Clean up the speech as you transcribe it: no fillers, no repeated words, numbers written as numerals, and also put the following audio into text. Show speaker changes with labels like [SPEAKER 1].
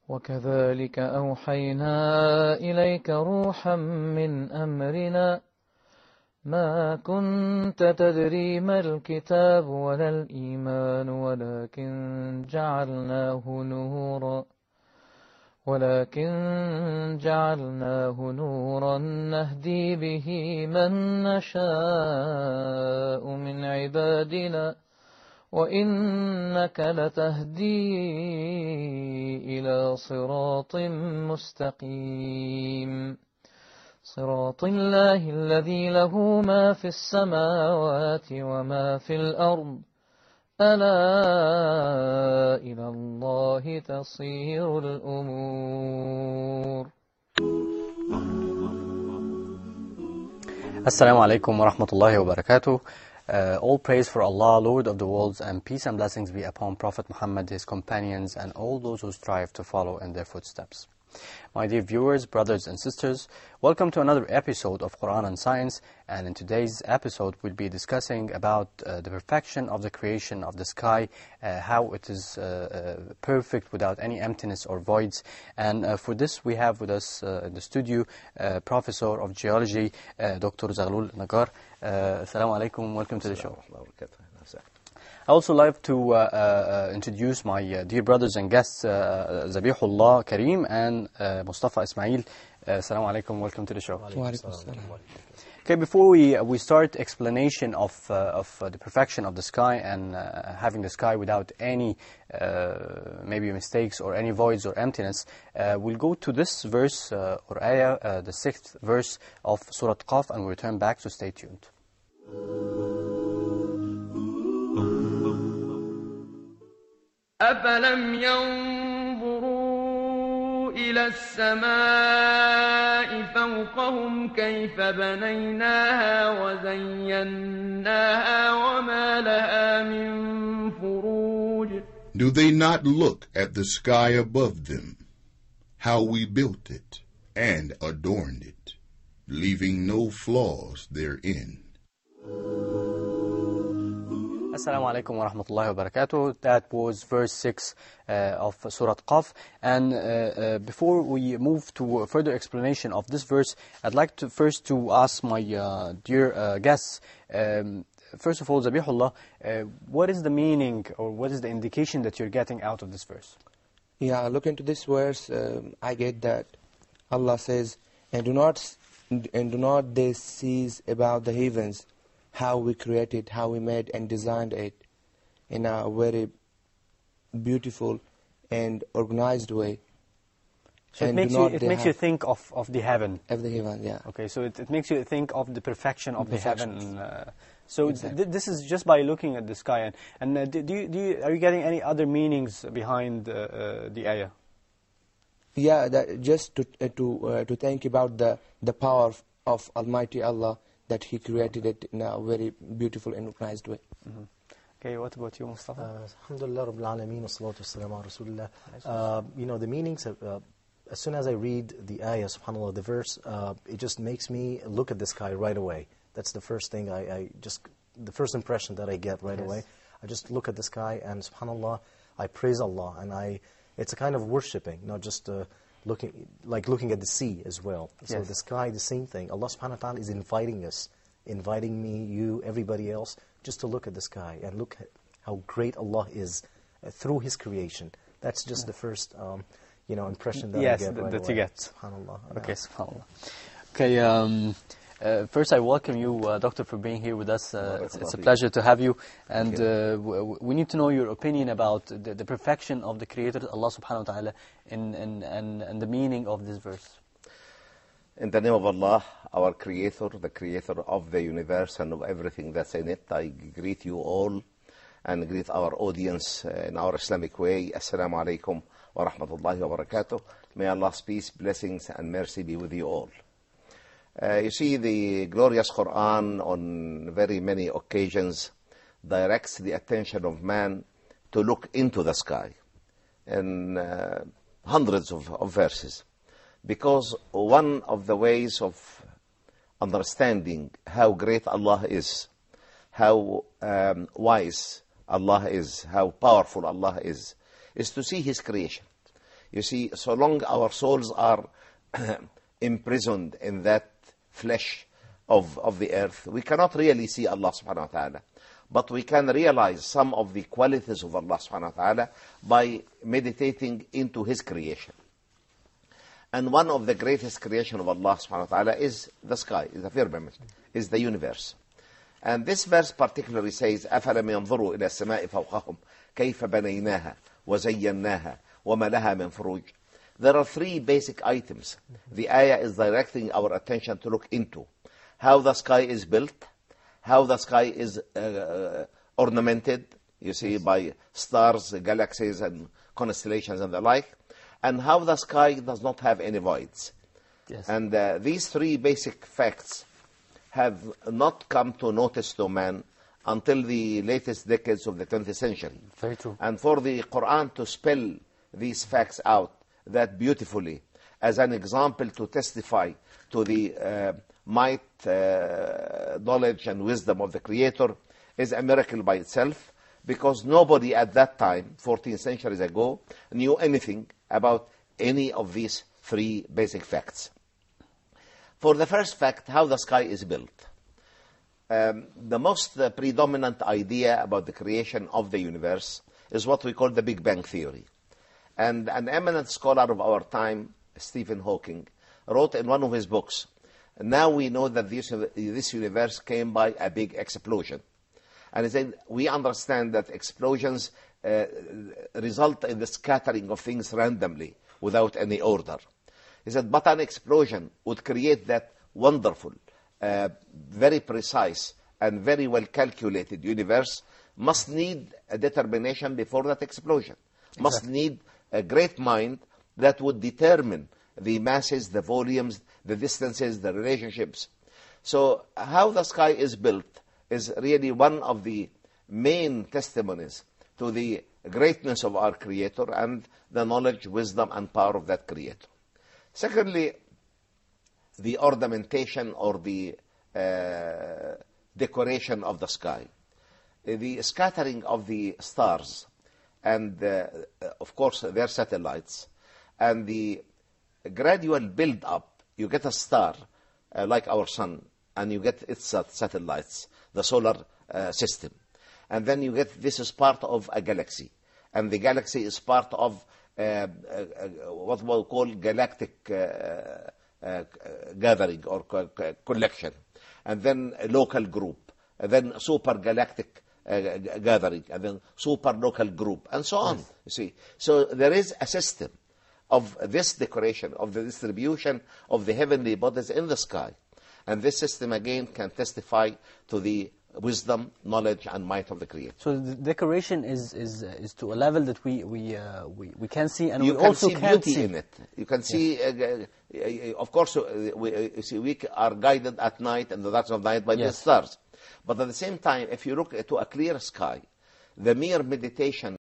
[SPEAKER 1] وكذلك أوحينا إليك روحا من أمرنا ما كنت تدري ما الكتاب ولا الإيمان ولكن جعلناه نورا نهدي به من نشاء من عبادنا وإنك لتهدي إلى صراط مستقيم صراط الله الذي له ما في السماوات وما في الأرض ألا إلى الله تصير الأمور.
[SPEAKER 2] Assalamu alaikum wa rahmatullahi wa barakatuh. All praise for Allah, Lord of the worlds, and peace and blessings be upon Prophet Muhammad, his companions, and all those who strive to follow in their footsteps. My dear viewers, brothers and sisters, welcome to another episode of Quran and Science, and in today's episode we'll be discussing about the perfection of the creation of the sky, how it is perfect without any emptiness or voids. And for this we have with us in the studio Professor of Geology, Dr. Zaghlol El-Naggar. Assalamu alaikum, welcome to the show. I also like to introduce my dear brothers and guests, Zabihullah Kareem and Mustafa Ismail. Assalamu alaikum, welcome to the show. Okay, before we start explanation of the perfection of the sky and having the sky without any maybe mistakes or any voids or emptiness, we'll go to this verse or ayah, the 6th verse of Surah Qaf, and we'll return back, so stay tuned.
[SPEAKER 3] أفلم ينظروا إلى السماء فوقهم كيف بنيناها وزيناها وما لها من فروج.
[SPEAKER 4] Do they not look at the sky above them, how we built it and adorned it, leaving no flaws therein?
[SPEAKER 2] Assalamu alaikum wa rahmatullahi wa barakatuh. That was verse 6 of Surah Qaf. And before we move to a further explanation of this verse, I'd like to first to ask my dear guests, first of all, Zabihullah, what is the meaning or what is the indication that you're getting out of this verse?
[SPEAKER 5] Yeah, look into this verse, I get that Allah says, and do not they cease about the heavens, how we created, how we made and designed it in a very beautiful and organized way.
[SPEAKER 2] So
[SPEAKER 5] and
[SPEAKER 2] it makes you think of the heaven.
[SPEAKER 5] Of the heaven, yeah.
[SPEAKER 2] Okay, so it makes you think of the perfection of the heaven. So
[SPEAKER 5] exactly.
[SPEAKER 2] This is just by looking at the sky. And are you getting any other meanings behind the ayah?
[SPEAKER 5] Yeah, just to think about the power of Almighty Allah, that He created it in a very beautiful and organized way.
[SPEAKER 2] Mm-hmm. Okay, what about you, Mustafa?
[SPEAKER 6] Alhamdulillah Rabbil Alameen, wassalatu wassalamu ala Rasulillah. You know, the meanings, as soon as I read the ayah, subhanAllah, the verse, it just makes me look at the sky right away. That's the first thing the first impression that I get right away. I just look at the sky and subhanAllah, I praise Allah, and it's a kind of worshipping, not just looking at the sea as well. So the sky, the same thing. Allah subhanahu wa ta'ala is inviting us, inviting me, you, everybody else, just to look at the sky and look at how great Allah is through His creation. That's just the first impression that I get right away.
[SPEAKER 2] You get.
[SPEAKER 6] SubhanAllah.
[SPEAKER 2] Okay, SubhanAllah. Okay, first I welcome you, Doctor, for being here with us. It's a pleasure to have you. And we need to know your opinion about the perfection of the Creator, Allah subhanahu wa ta'ala, and the meaning of this verse.
[SPEAKER 7] In the name of Allah, our Creator, the Creator of the universe and of everything that's in it, I greet you all and greet our audience in our Islamic way. Assalamu alaikum wa rahmatullahi wa barakatuh. May Allah's peace, blessings and mercy be with you all. You see, the glorious Qur'an on very many occasions directs the attention of man to look into the sky in hundreds of verses. Because one of the ways of understanding how great Allah is, how wise Allah is, how powerful Allah is to see His creation. You see, so long our souls are imprisoned in that flesh of the earth, we cannot really see Allah subhanahu wa ta'ala. But we can realize some of the qualities of Allah subhanahu wa ta'ala by meditating into His creation. And one of the greatest creation of Allah subhanahu wa ta'ala is the sky, is the firmament, is the universe. And this verse particularly says, أَفَلَمْ يَنْظُرُوا إِلَى السَّمَاءِ فَوْقَهُمْ كَيْفَ بَنَيْنَاهَا وَزَيَّنَّاهَا وَمَا لَهَا مِنْ فُرُوجٍ. There are three basic items the ayah is directing our attention to look into. How the sky is built, how the sky is ornamented, you see, by stars, galaxies, and constellations and the like, and how the sky does not have any voids.
[SPEAKER 2] Yes.
[SPEAKER 7] And these three basic facts have not come to notice to man until the latest decades of the 20th century.
[SPEAKER 2] Very true.
[SPEAKER 7] And for the Qur'an to spell these facts out that beautifully as an example to testify to the might, knowledge and wisdom of the Creator is a miracle by itself, because nobody at that time, 14 centuries ago, knew anything about any of these three basic facts. For the first fact, how the sky is built. The most predominant idea about the creation of the universe is what we call the Big Bang Theory. And an eminent scholar of our time, Stephen Hawking, wrote in one of his books, now we know that this universe came by a big explosion. And he said, we understand that explosions result in the scattering of things randomly, without any order. He said, but an explosion would create that wonderful, very precise, and very well calculated universe, must need a determination before that explosion. Exactly. Must need a great mind that would determine the masses, the volumes, the distances, the relationships. So how the sky is built is really one of the main testimonies to the greatness of our Creator and the knowledge, wisdom, and power of that Creator. Secondly, the ornamentation or the decoration of the sky. The scattering of the stars and, of course, their satellites, and the gradual build-up. You get a star, like our sun, and you get its satellites, the solar system. And then you get, this is part of a galaxy. And the galaxy is part of what we'll call galactic gathering or collection. And then a local group. And then super galactic gathering. And then super local group. And so on, yes. You see. So there is a system of this decoration, of the distribution of the heavenly bodies in the sky. And this system, again, can testify to the wisdom, knowledge, and might of the Creator.
[SPEAKER 2] So the decoration is to a level that we can see, and
[SPEAKER 7] you
[SPEAKER 2] we
[SPEAKER 7] can
[SPEAKER 2] also
[SPEAKER 7] see
[SPEAKER 2] can't
[SPEAKER 7] beauty
[SPEAKER 2] see
[SPEAKER 7] in it. You can see, of course, we are guided at night and the darkness of night by the stars. But at the same time, if you look to a clear sky, the mere meditation